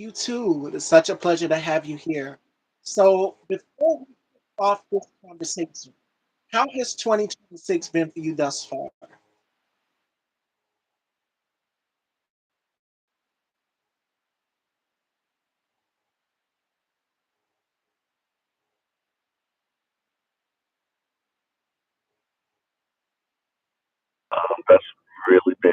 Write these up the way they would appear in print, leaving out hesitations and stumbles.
You too. It is such a pleasure to have you here. So, before we kick off this conversation, how has 2026 been for you thus far? That's really been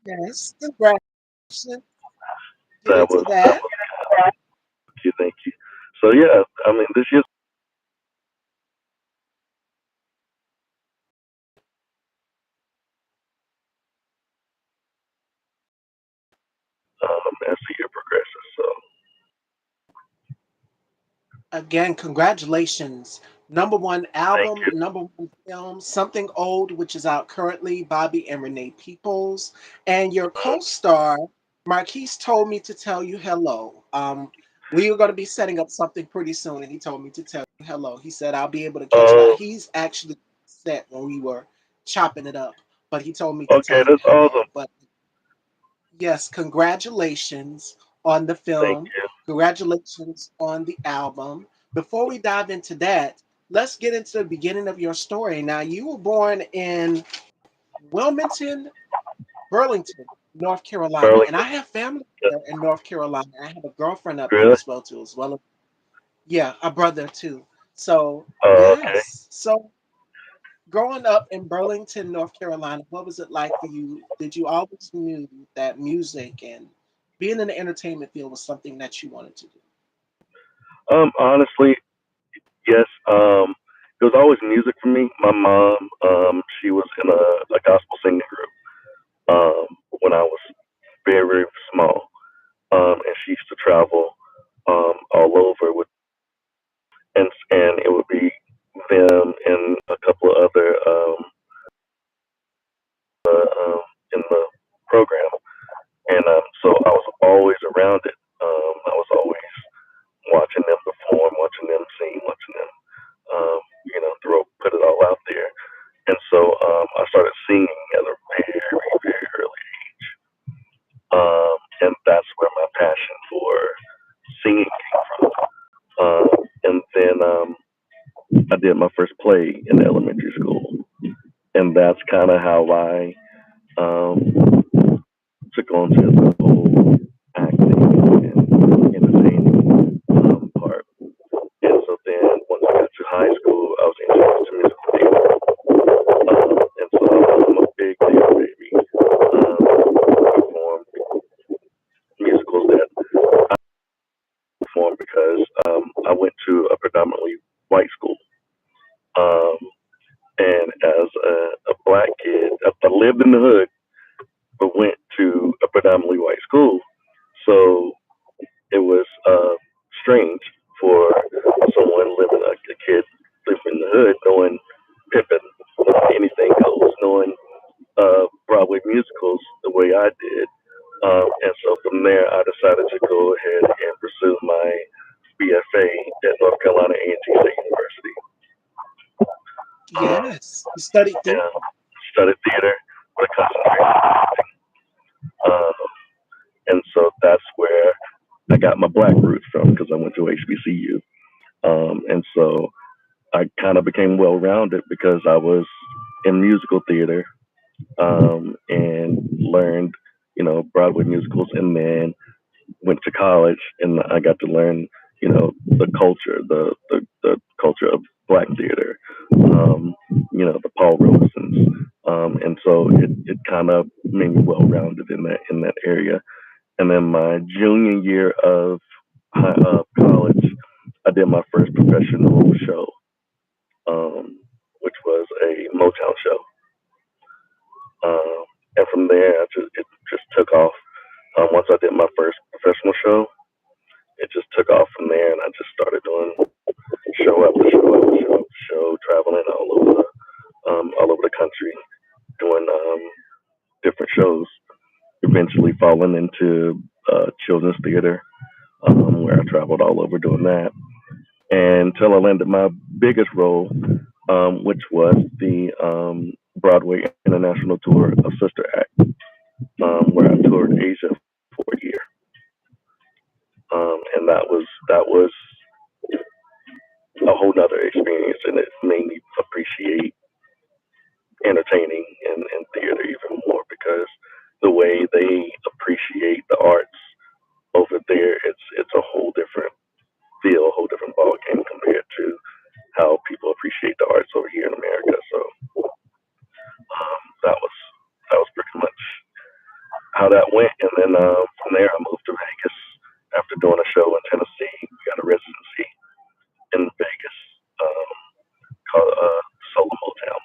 Yes, congratulations. Get that into was that that. was thank you. So yeah, I mean this year's as the year progresses. So Again, congratulations. Number one thank album, you. number one film, Something Old, which is out currently, Bobby and Renee Peoples. And your co star, Marquise, told me to tell you hello. We are going to be setting up something pretty soon, and he told me to tell you hello. He said I'll be able to catch it out. Oh, He's actually set when we were chopping it up, but he told me to okay, tell you that's hello. awesome. But yes, congratulations on the Thank film. you. Congratulations on the album. Before we dive into that, let's get into the beginning of your story. Now, you were born in Wilmington, Burlington, North Carolina, and I Burlington. have family there in North Carolina. I have a girlfriend up there Really? as well as yeah, a brother too. So Oh, okay. yes, so growing up in Burlington, North Carolina, what was it like for you? Did you always knew that music and being in the entertainment field was something that you wanted to do? Honestly, yes. It was always music for me. My mom, she was in a gospel singing group when I was very, very small. And she used to travel all over with, and it would be them and a couple of other in the program, and so I was always around it. I was always watching them perform, watching them sing, watching them, throw put it all out there. And so I started singing at a very, very early age, and that's where my passion for singing came from. And then I did my first play in elementary school, and that's kind of how I um, took on to the whole acting and entertaining part. And so then once I got to high school, I was introduced to musical theater. And so I'm a big theater baby. I performed musicals that I performed because I went to a predominantly white school. Um, and as a black kid, I lived in the hood, but went to a predominantly white school. So it was strange for someone living a kid living in the hood, knowing Pippin, anything goes, knowing Broadway musicals the way I did. And so from there, I decided to go ahead and pursue my BFA at North Carolina A&T State University. Um, Yes, you studied theater. and studied theater with a concentration. Um, and so that's where I got my black roots from because I went to HBCU. And so I kind of became well rounded because I was in musical theater and learned, Broadway musicals, and then went to college and I got to learn, the culture, the culture of black theater, um, the Paul Robesons. And so it kind of made me well rounded in that area. And then my junior year of college, I did my first professional show. which was a Motown show. Um, and from there, it just took off. Once I did my first professional show, it just took off from there, and I just started doing show after show after show after show, traveling all over the country, doing different shows. Eventually, falling into children's theater, where I traveled all over doing that, and until I landed my biggest role, which was the Broadway International Tour of Sister Act, where I toured Asia for a year, and that was a whole nother experience, and it made me appreciate entertaining and theater even more because the way they appreciate the arts over there, it's a whole different feel, a whole different ball game compared to how people appreciate the arts over here in America. So that was pretty much how that went, and then from there I moved to Vegas after doing a show in Tennessee. We got a residency in Vegas called Solo Motown,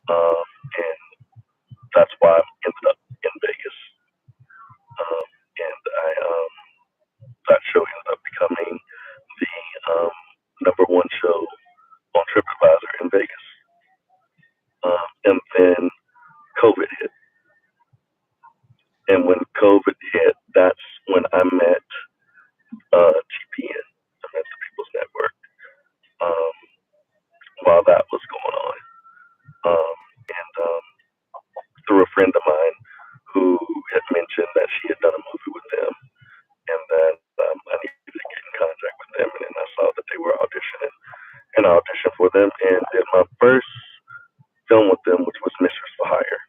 and that's why I ended up in Vegas. And that show ended up becoming the number one show on TripAdvisor in Vegas. And then COVID hit, and when COVID hit, that's when I met TPN. I met the People's Network um, while that was going on, and through a friend of mine who had mentioned that she had done a movie with them, and that I needed to get in contact with them, and then I saw that they were auditioning, and I auditioned for them and did my first film with them, which was Mistress for Hire,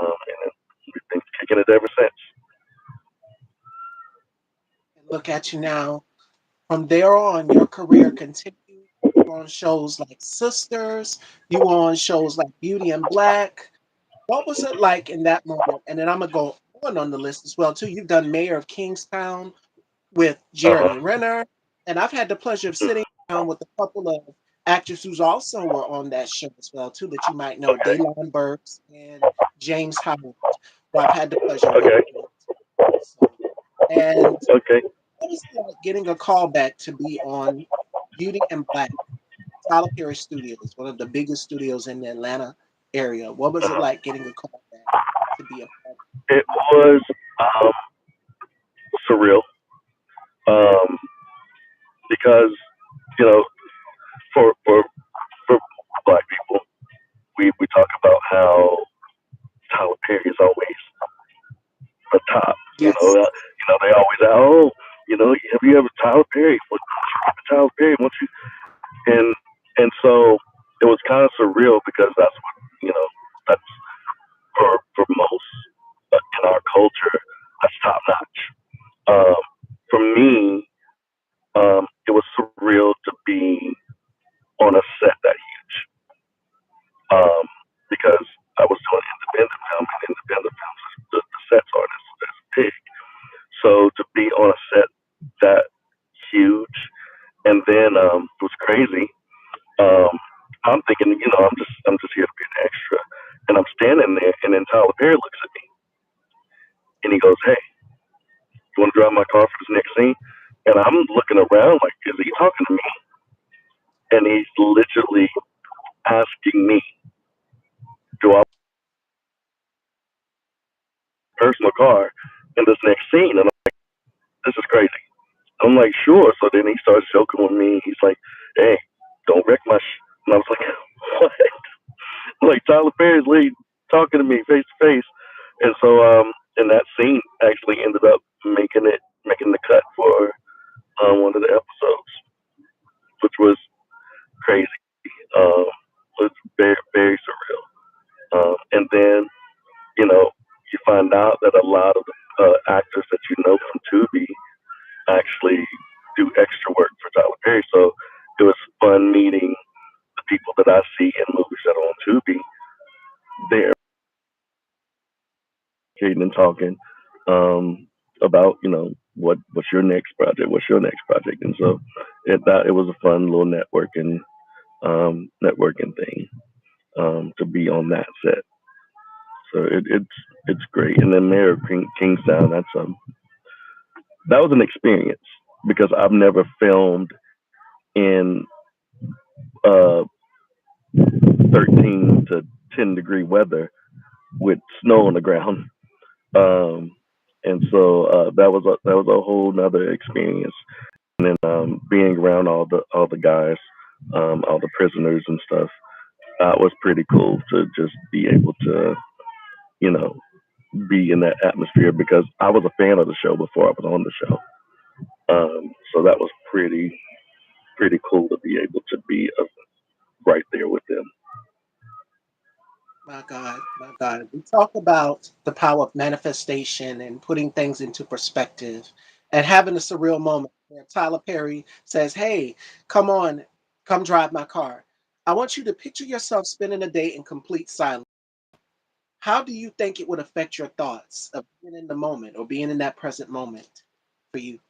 and we've been kicking it ever since. And look at you now. From there on, your career continued. You were on shows like Sisters. You were on shows like Beauty and Black. What was it like in that moment? And then I'm gonna go on the list as well too. You've done Mayor of Kingstown with Uh Jeremy huh. Renner, and I've had the pleasure of sitting down with a couple of actors who also were on that show as well too, that you might know, Okay. Daylon Burks and James Howard, who I've had the pleasure of Okay. working with also. And Okay. what is it like getting a call back to be on Beauty and Black, Tyler Perry Studios, one of the biggest studios in the Atlanta area? What was it Uh-huh. like getting a call back to be a part? It was um, surreal um, because you know for black people, we talk about how Tyler Perry is always the top. Yes, They always say, oh, have you ever Tyler Perry? What Tyler Perry? Won't you? And and so it was kind of surreal because that's what that's for most in our culture that's top notch. Um, for me, it was surreal to be on a set that huge because I was doing independent film, and independent films, the sets aren't as big. So to be on a set that huge, and then it was crazy. Um, I'm thinking, I'm just here to be an extra, and I'm standing there, and then Tyler Perry looks at me, and he goes, "Hey, you want to drive my car for this next scene?" And I'm looking around like, is he talking to me? And he's literally asking me, "Do I want a personal car in this next scene?" And this is crazy. I'm like, "Sure." So then he starts joking with me. He's like, "Hey, don't wreck my." And I was like, "What?" Like Tyler Perry's lead talking to me face to face, and so and that scene actually ended up making the cut for one of the episodes, which was crazy. Was very very surreal. And then you find out that a lot of the actors that you know from Tubi actually do extra work for Tyler Perry. So it was fun meeting the people that I see in movies that are on Tubi there, and talking about what's your next project, and so it was a fun little networking networking thing to be on that set. So it's great. And then Mayor of Kingstown, that was an experience because I've never filmed in uh, 13 to 10-degree weather with snow on the ground. Um, and so that was a whole nother experience. And then being around all the guys, all the prisoners and stuff, was pretty cool to just be able to, you know, be in that atmosphere because I was a fan of the show before I was on the show. So that was pretty cool to be able to be right there with them. My God, my God. We talk about the power of manifestation and putting things into perspective and having a surreal moment where Tyler Perry says, "Hey, come on, come drive my car." I want you to picture yourself spending a day in complete silence. How do you think it would affect your thoughts of being in the moment or being in that present moment for you?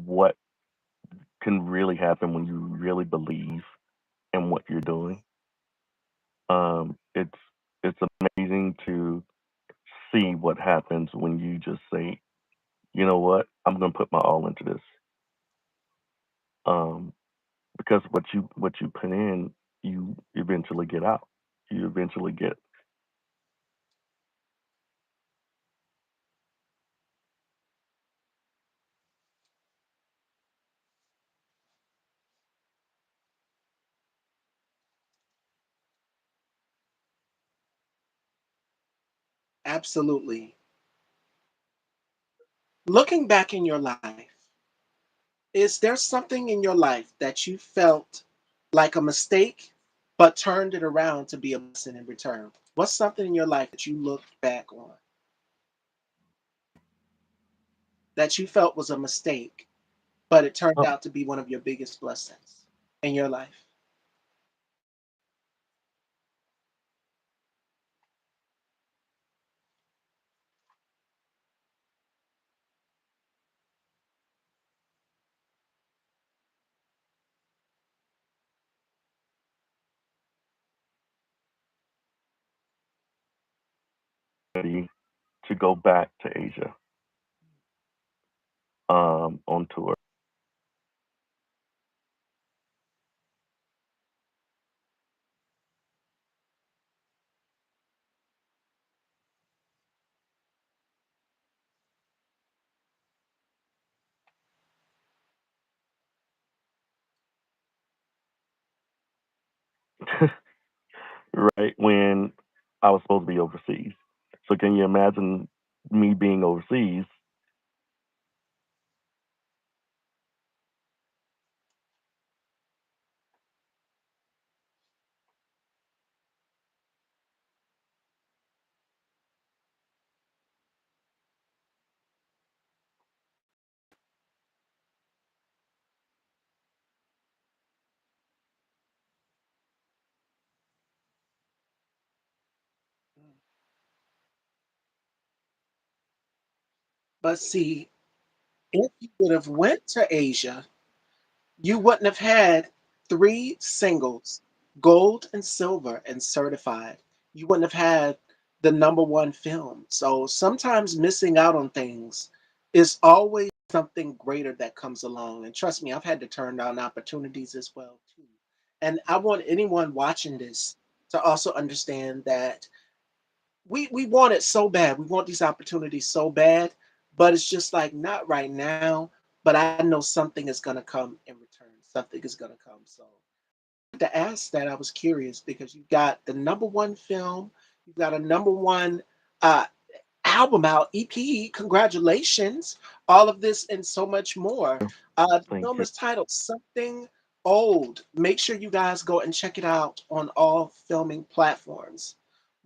What can really happen when you really believe in what you're doing? It's amazing to see what happens when you just say, you know what, I'm gonna put my all into this. Um, because what you put in, you eventually get out. You eventually get Absolutely. Looking back in your life, is there something in your life that you felt like a mistake, but turned it around to be a blessing in return? What's something in your life that you look back on that you felt was a mistake, but it turned oh, out to be one of your biggest blessings in your life? ready to go back to Asia on tour. Right when I was supposed to be overseas. So can you imagine me being overseas? But see, if you would have went to Asia, you wouldn't have had three singles, gold and silver and certified. You wouldn't have had the number one film. So sometimes missing out on things is always something greater that comes along. And trust me, I've had to turn down opportunities as well too. And I want anyone watching this to also understand that we want it so bad. We want these opportunities so bad, but it's just like not right now. But I know something is gonna come in return. Something is gonna come. So to ask that, I was curious because you got the number one film, you got a number one uh, album out, EP. Congratulations! All of this and so much more. The Thank film you. is titled Something Old. Make sure you guys go and check it out on all filming platforms.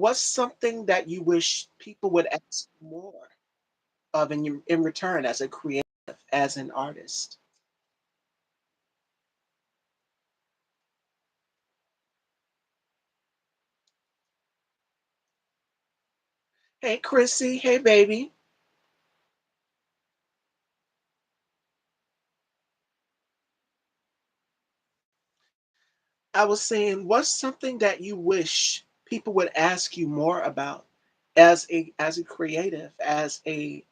What's something that you wish people would ask more of in return as a creative, as an artist? Hey, Chrissy. Hey, baby. I was saying, what's something that you wish people would ask you more about as a creative, as a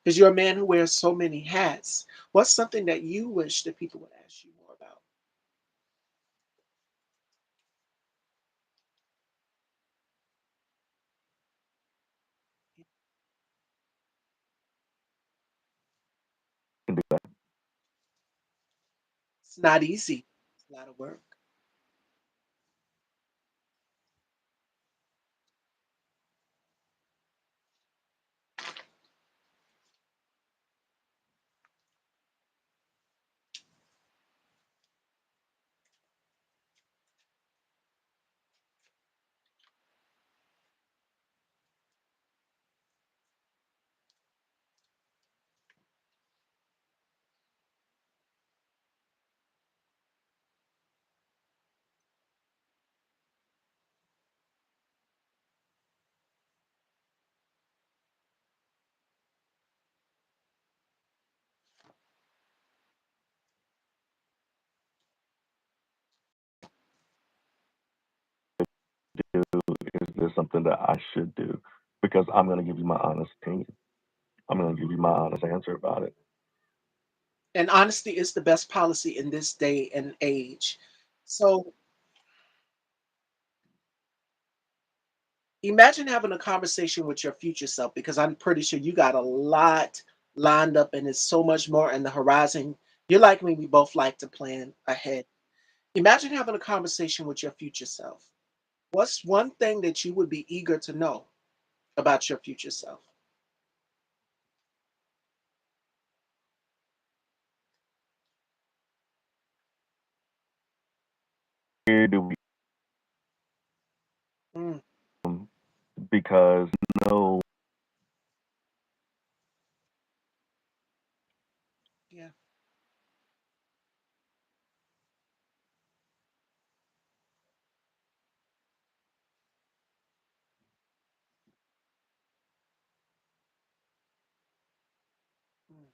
because you're a man who wears so many hats. What's something that you wish that people would ask you more about? Can do that. It's not easy. It's a lot of work. Do is this something that I should do? Because I'm going to give you my honest opinion. I'm going to give you my honest answer about it. And honesty is the best policy in this day and age. So imagine having a conversation with your future self because I'm pretty sure you got a lot lined up and there's so much more in the horizon. You're like me, we both like to plan ahead. Imagine having a conversation with your future self. What's one thing that you would be eager to know about your future self? Where do we Mm, because no yeah. Mm,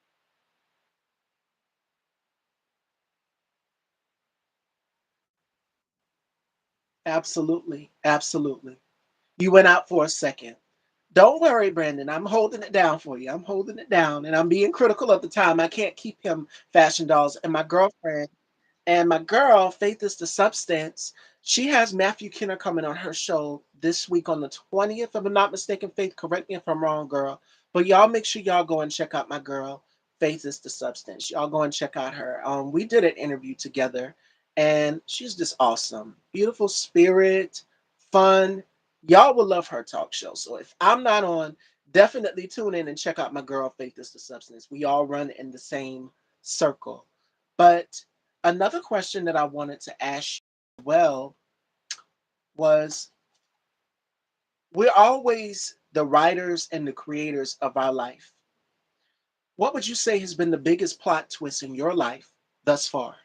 absolutely. Absolutely. You went out for a second. Don't worry, Brandon. I'm holding it down for you. I'm holding it down and I'm being critical of the time. I can't keep him fashion dolls. And my girlfriend and my girl, Faith is the Substance, she has Matthew Kenner coming on her show this week on the 20th, if I'm not mistaken. Faith, correct me if I'm wrong, girl. But y'all make sure y'all go and check out my girl, Faith is the Substance. Y'all go and check out her. We did an interview together, and she's just awesome. Beautiful spirit, fun. Y'all will love her talk show. So if I'm not on, definitely tune in and check out my girl, Faith is the Substance. We all run in the same circle. But another question that I wanted to ask you, well, was we're always the writers and the creators of our life. What would you say has been the biggest plot twist in your life thus far?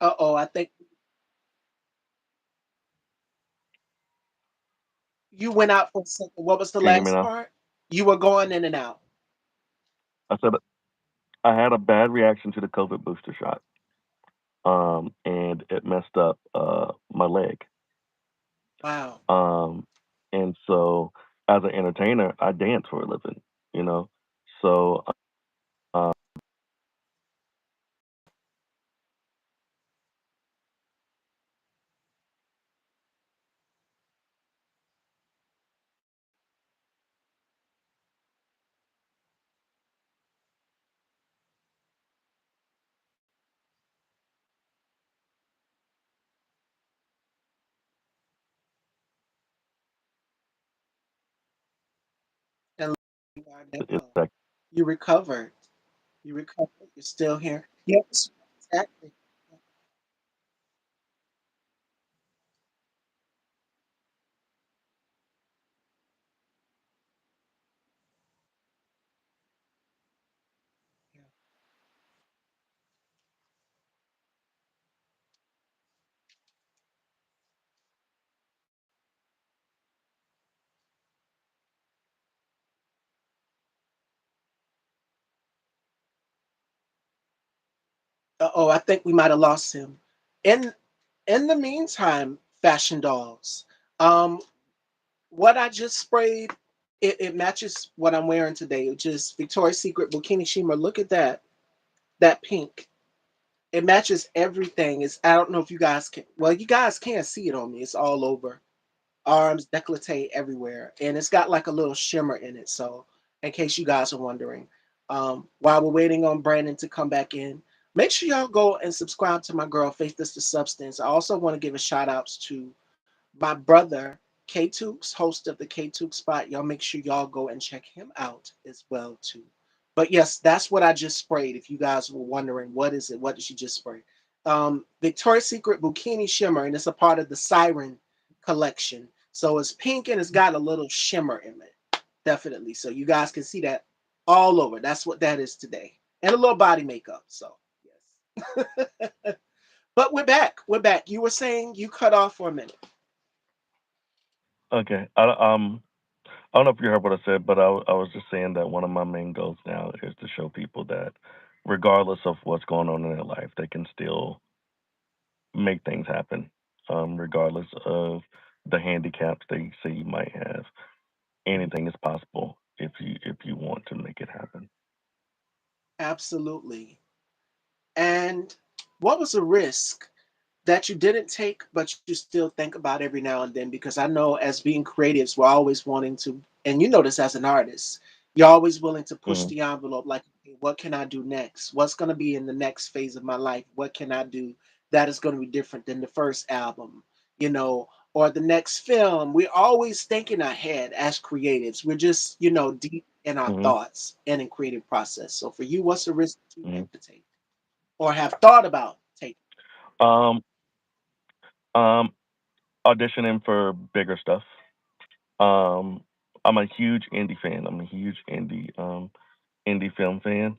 Uh oh, I think You went out for a second. What was the Can you hear me last now? part? You were going in and out. I said I had a bad reaction to the COVID booster shot, and it messed up my leg. Wow. Um, and so, as an entertainer, I dance for a living, you know. So, And you are it's now. like, You recovered. You recovered. You're still here. Yes, exactly. Yeah. Uh-oh, I think we might have lost him. In in the meantime, fashion dolls. Um, what I just sprayed, it matches what I'm wearing today, which is Victoria's Secret Bikini Shimmer. Look at that pink. It matches everything. It's I don't know if you guys can. Well, you guys can't see it on me. It's all over arms, décolleté everywhere, and it's got like a little shimmer in it. So, in case you guys are wondering, while we're waiting on Brandon to come back in, make sure y'all go and subscribe to my girl Faith is the Substance. I also want to give a shout outs to my brother K Tukes, host of the K Tuke Spot. Y'all make sure y'all go and check him out as well too. But yes, that's what I just sprayed. If you guys were wondering, what is it? What did she just spray? Victoria's Secret Bikini Shimmer, and it's a part of the Siren collection. So it's pink and it's got a little shimmer in it, definitely. So you guys can see that all over. That's what that is today, and a little body makeup. So yes, but we're back. We're back. You were saying you cut off for a minute. okay. I don't know if you heard what I said, but I was just saying that one of my main goals now is to show people that, regardless of what's going on in their life, they can still make things happen, regardless of the handicaps they say you might have. Anything is possible if you want to make it happen. Absolutely. And what was a risk that you didn't take, but you still think about every now and then? Because I know as being creatives, we're always wanting to, and you know this as an artist, you're always willing to push Hmm. the envelope like, okay, what can I do next? What's going to be in the next phase of my life? What can I do that is going to be different than the first album, you know, or the next film? We're always thinking ahead as creatives. We're just, deep in our Hmm. thoughts and in creative process. So for you, what's the risk that you Hmm. had to take or have thought about taking? Um, um, Auditioning for bigger stuff. Um, I'm a huge indie fan. I'm a huge indie film fan.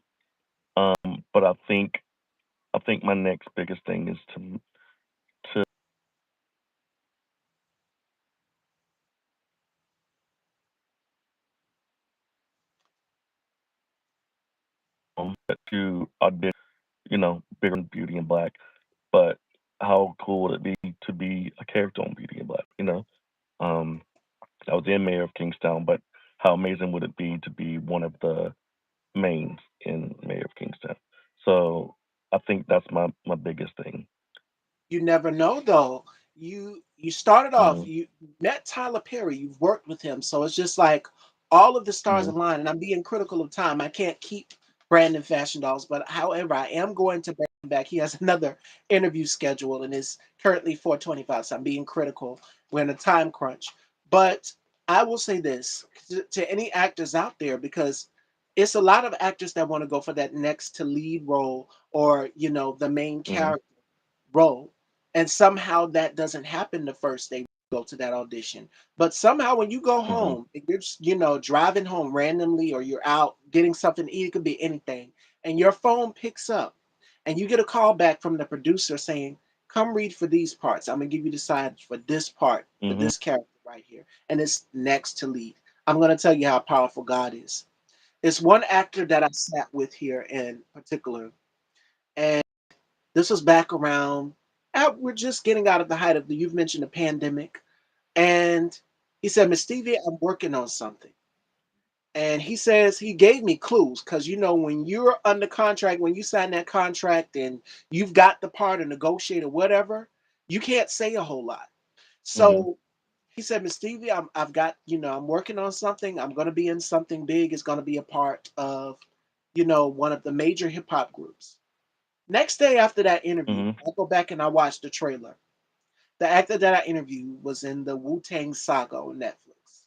But I think my next biggest thing is to to audition, bigger than Beauty and Black. But how cool would it be to be a character on Beauty and Black? Um, I was in Mayor of Kingstown, but how amazing would it be to be one of the mains in Mayor of Kingstown? So I think that's my biggest thing. You never know though. You started off, Hmm. you met Tyler Perry, you've worked with him. So it's just like all of the stars Hmm. align. And I'm being critical of time. I can't keep Brandon Fashion Dolls, but however, I am going to bring him back. He has another interview scheduled and is currently 4:25. So I'm being critical. We're in a time crunch. But I will say this to any actors out there, because it's a lot of actors that want to go for that next to lead role, or the main Hmm. character role. And somehow that doesn't happen the first day you go to that audition. But somehow when you go Hmm. home, if you're just, driving home randomly, or you're out getting something to eat, it could be anything, and your phone picks up and you get a call back from the producer saying, come read for these parts. I'm gonna give you the signs for this part, for Hmm. this character, right here, and it's next to lead. I'm going to tell you how powerful God is. It's one actor that I sat with here in particular, and this was back around. We're just getting out of the height of the. You've mentioned the pandemic, and he said, "Miss Stevie, I'm working on something." And he says he gave me clues because when you're under contract, when you sign that contract and you've got the part to negotiate or whatever, you can't say a whole lot. Mhm. So he said, Miss Stevie, I've got, I'm working on something. I'm going to be in something big. It's going to be a part of, one of the major hip hop groups. Next day after that interview, Mhm. I go back and I watch the trailer. The actor that I interviewed was in the Wu Tang Saga on Netflix.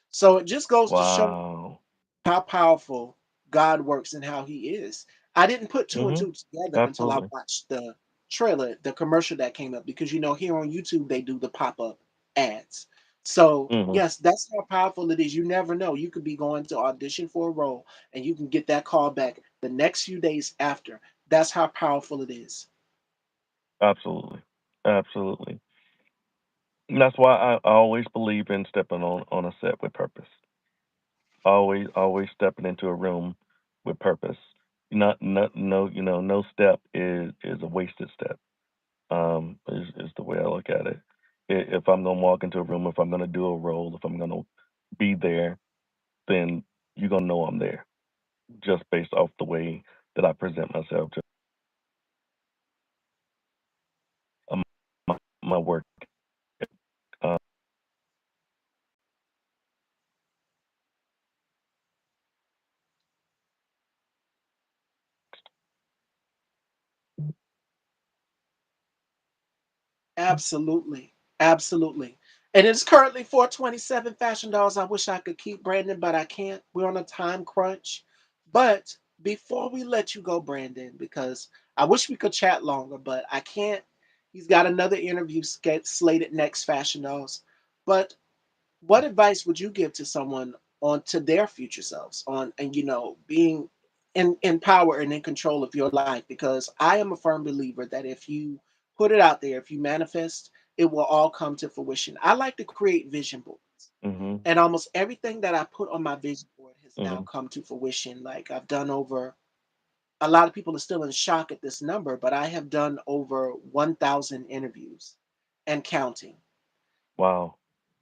So it just goes to show Wow. how powerful God works and how He is. I didn't put two and Mhm. two together until I Absolutely. watched the trailer, the commercial that came up, because here on YouTube they do the pop up ads. So Mhm. yes, that's how powerful it is. You never know. You could be going to audition for a role and you can get that call back the next few days after. That's how powerful it is. Absolutely. Absolutely. And that's why I always believe in stepping on a set with purpose. Always stepping into a room with purpose. Not no no step is a wasted step. Is the way I look at it. If I'm gonna walk into a room, if I'm gonna do a role, if I'm gonna be there, then you're gonna know I'm there just based off the way that I present myself, just um, my work. Uh, Absolutely. Absolutely. And it's currently 427 fashion dolls. I wish I could keep Brandon, but I can't. We're on a time crunch. But before we let you go, Brandon, because I wish we could chat longer, but I can't. He's got another interview slated next, fashion dolls. But what advice would you give to someone on to their future selves on and being in power and in control of your life? Because I am a firm believer that if you put it out there, if you manifest, it will all come to fruition. I like to create vision boards, mhm. and almost everything that I put on my vision board has now Mhm. come to fruition. Like I've done over, a lot of people are still in shock at this number, but I have done over 1,000 interviews and counting. Wow.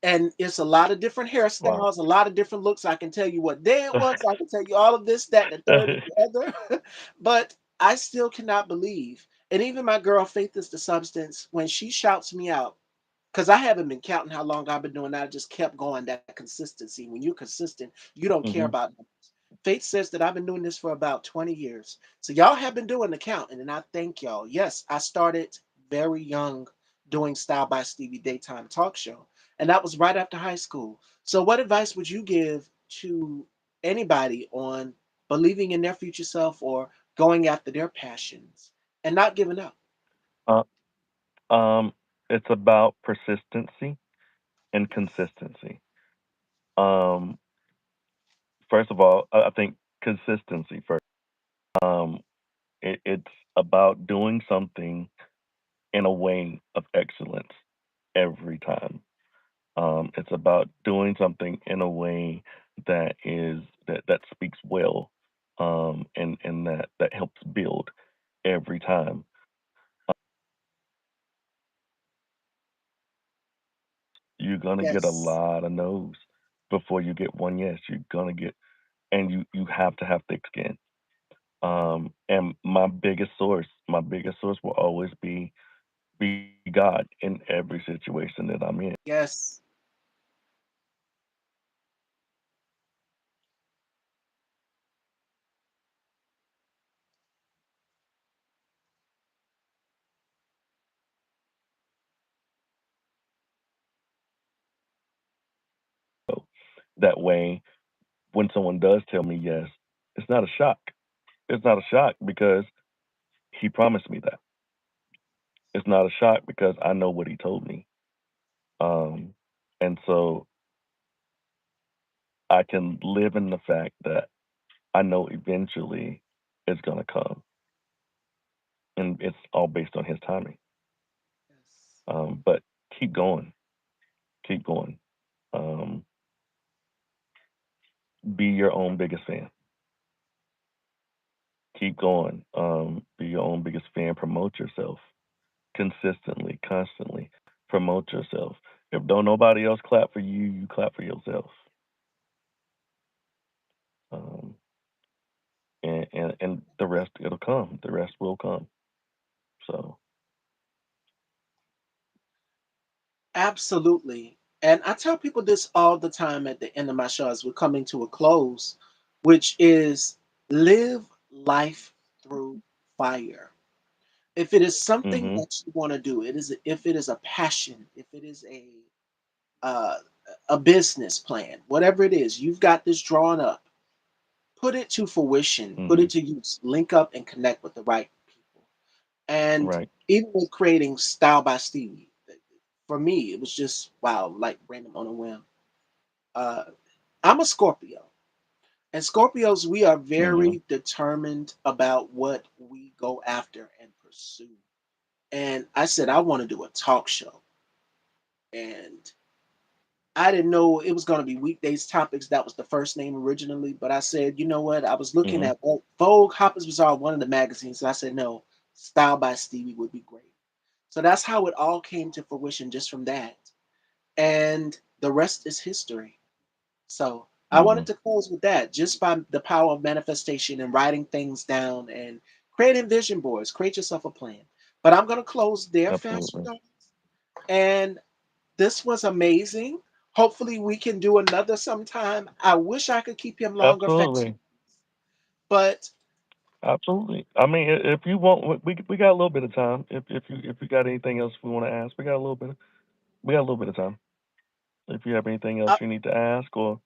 And it's a lot of different Wow. hairstyles, a lot of different looks. I can tell you what day it was. I can tell you all of this, that, and the third, and the other. But I still cannot believe. And even my girl, Faith is the substance, when she shouts me out, because I haven't been counting how long I've been doing that. I just kept going. That consistency. When you're consistent, you don't care Mhm. about numbers. Faith says that I've been doing this for about 20 years. So y'all have been doing the counting, and I thank y'all. Yes, I started very young doing Style by Stevie daytime talk show, and that was right after high school. So what advice would you give to anybody on believing in their future self or going after their passions and not giving up? uh, um, it's about persistency and Yes. consistency. Um, First of all, I think consistency first. Um, it's about doing something in a way of excellence every time. It's about doing something in a way that speaks well, and that helps build every time. You're gonna get a Yes. lot of no's before you get one yes. You're gonna get, and you have to have thick skin. And my biggest source will always be God in every situation that I'm in. Yes. So that way, when someone does tell me yes, it's not a shock. It's not a shock because he promised me that. It's not a shock because I know what he told me. Um, and so I can live in the fact that I know eventually it's gonna come, and it's all based on his timing. Yes. But keep going, keep going. Um, be your own biggest fan. Keep going. Be your own biggest fan. Promote yourself consistently, constantly. Promote yourself. If don't nobody else clap for you, you clap for yourself. Um, and the rest it'll come. The rest will come. So, Absolutely. And I tell people this all the time at the end of my show as we're coming to a close, which is live life through fire. If it is something mhm, that you want to do, if it is a passion, if it is uh, a business plan, whatever it is, you've got this drawn up, put it to fruition, put mhm, it to use, link up and connect with the right people. And right, even with creating Style by Stevie, for me, it was just wow, like random on a whim. Uh, I'm a Scorpio, and Scorpios, we are mhm, very determined about what we go after and pursue. And I said, I want to do a talk show. And I didn't know it was going to be weekdays topics. That was the first name originally. But I said, you know what? I was looking mhm, at Vogue, Hoppers Bazaar, one of the magazines. And I said, no, Style by Stevie would be great. So that's how it all came to fruition just from that. And the rest is history. So I wanted mhm. to close with that just by the power of manifestation and writing things down and creating vision boards. Create yourself a plan. But I'm going to close there, Fashion Absolutely, Dog. And this was amazing. Hopefully, we can do another sometime. I wish I could keep him longer, Fashion, absolutely, but absolutely. I mean, if you want, we got a little bit of time. If you got anything else we want to ask, we got a little bit of time. If you have anything else uh, you need to ask, or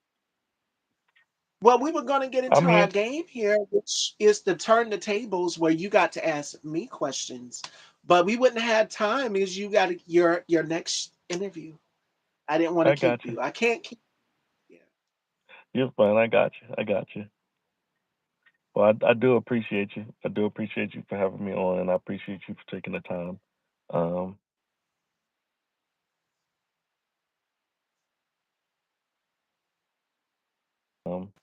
well, we were going to get I'm into our here. game here, which is to turn the tables where you got to ask me questions, but we wouldn't have had time because you got your next interview. I didn't want to I keep got you. you. I can't keep. Yeah, You're fine. I got you. I got you. Well, I do appreciate you. I do appreciate you for having me on, and I appreciate you for taking the time. Um,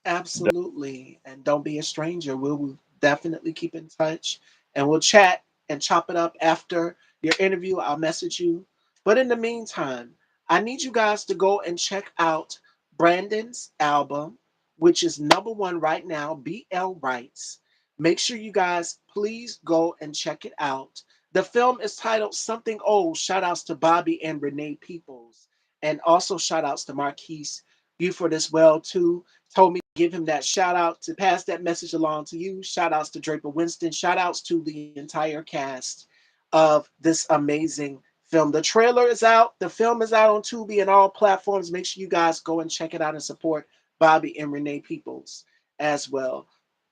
absolutely. And don't be a stranger. We'll definitely keep in touch and we'll chat and chop it up after your interview. I'll message you. But in the meantime, I need you guys to go and check out Brandon's album, which is number one right now, BL Rights. Make sure you guys please go and check it out. The film is titled Something Old. Shout outs to Bobby and Renee Peoples. And also shout outs to Marquise Buford as well, too. Told me to give him that shout out to pass that message along to you. Shout outs to Draper Winston. Shout outs to the entire cast of this amazing film. The trailer is out. The film is out on Tubi and all platforms. Make sure you guys go and check it out and support Bobby and Renee Peoples as well.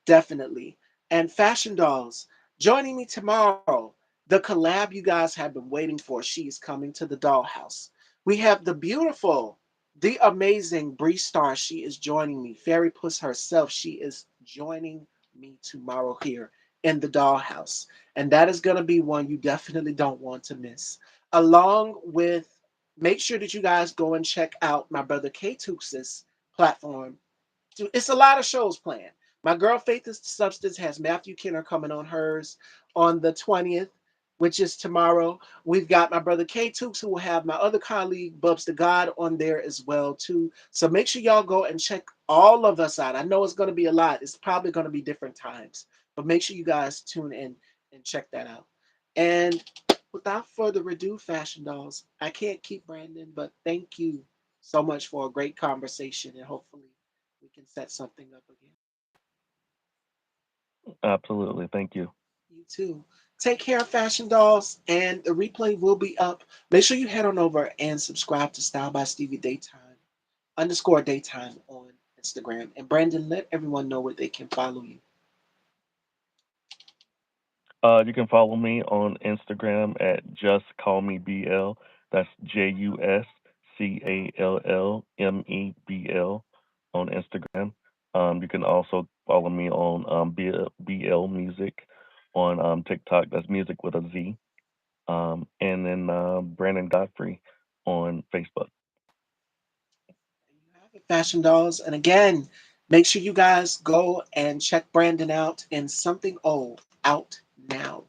Definitely. And Fashion Dolls, joining me tomorrow, the collab you guys have been waiting for. She is coming to the dollhouse. We have the beautiful, the amazing Bree Star. She is joining me. Fairy Puss herself. She is joining me tomorrow here in the dollhouse. And that is going to be one you definitely don't want to miss. Along with, make sure that you guys go and check out my brother K Tooks' platform. It's a lot of shows planned. My girl Faith is the Substance has Matthew Kenner coming on hers on the 20th, which is tomorrow. We've got my brother K Tooks who will have my other colleague Bubs the God on there as well too. So make sure y'all go and check all of us out. I know it's going to be a lot. It's probably going to be different times, but make sure you guys tune in and check that out. And without further ado, Fashion Dolls, I can't keep Brandon, but thank you so much for a great conversation and hopefully we can set something up again. absolutely. Thank you. You too. Take care, Fashion Dolls, and the replay will be up. Make sure you head on over and subscribe to Style by Stevie Daytime underscore daytime on Instagram. And Brandon, let everyone know where they can follow you. You can follow me on Instagram at Just Call Me BL. That's JUSCALLMEBL on Instagram. You can also follow me on BL Music on TikTok. That's music with a Z. And then Brandon Godfrey on Facebook. Fashion Dolls. And again, make sure you guys go and check Brandon out in Something Old out now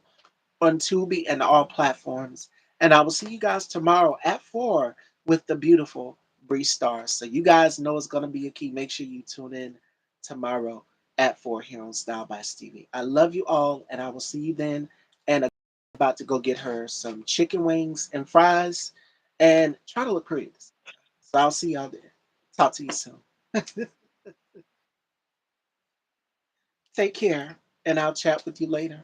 on Tubi and all platforms. And I will see you guys tomorrow at 4 with the beautiful Bree Stars. So you guys know it's going to be a key. Make sure you tune in tomorrow at 4 here on Style by Stevie. I love you all, and I will see you then. And about to go get her some chicken wings and fries and try to look pretty. So I'll see y'all there. Talk to you soon. Take care, and I'll chat with you later.